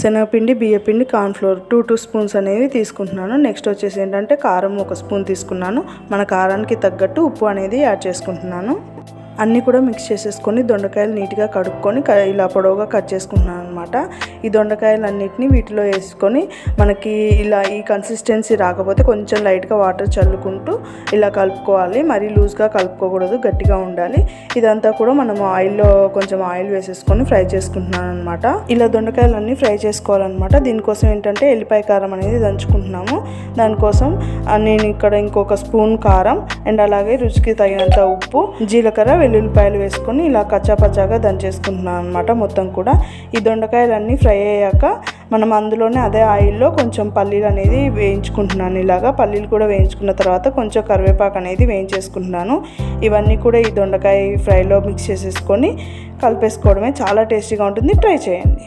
శనగపిండి, బియ్యపిండి, cornflour 2 spoons అనేవి తీసుకుంటున్నాను. నెక్స్ట్ వచ్చేసి ఏంటంటే కారం 1 స్పూన్ తీసుకున్నాను. మన కారానికి తగ్గట్టు ఉప్పు అనేది యాడ్ చేసుకుంటున్నాను. అన్నీ కూడా మిక్స్ చేసేసుకొని దొండకాయలు నీట్గా కడుక్కొని ఇలా పొడవుగా కట్ చేసుకుంటున్నాను అనమాట. ఈ దొండకాయలన్నిటిని వీటిలో వేసుకొని మనకి ఇలా ఈ కన్సిస్టెన్సీ రాకపోతే కొంచెం లైట్గా వాటర్ చల్లుకుంటూ ఇలా కలుపుకోవాలి. మరీ లూజ్గా కలుపుకోకూడదు, గట్టిగా ఉండాలి. ఇదంతా కూడా మనం ఆయిల్లో కొంచెం ఆయిల్ వేసేసుకొని ఫ్రై చేసుకుంటున్నాను అనమాట. ఇలా దొండకాయలన్నీ ఫ్రై చేసుకోవాలన్నమాట. దీనికోసం ఏంటంటే ఎల్లిపాయ కారం అనేది దంచుకుంటున్నాము. దానికోసం నేను ఇక్కడ ఇంకొక స్పూన్ కారం అండ్ అలాగే రుచికి తగినంత ఉప్పు, జీలకర్ర, వెల్లుల్లిపాయలు వేసుకొని ఇలా కచ్చాపచ్చాగా దంచేసుకుంటున్నాను అనమాట. మొత్తం కూడా ఈ దొండకాయలన్నీ ఫ్రై అయ్యాక మనం అందులోనే అదే ఆయిల్లో కొంచెం పల్లీలు అనేది వేయించుకుంటున్నాను. ఇలాగా పల్లీలు కూడా వేయించుకున్న తర్వాత కొంచెం కరివేపాకు అనేది వేయించేసుకుంటున్నాను. ఇవన్నీ కూడా ఈ దొండకాయ ఫ్రైలో మిక్స్ చేసేసుకొని కలిపేసుకోవడమే. చాలా టేస్టీగా ఉంటుంది, ట్రై చేయండి.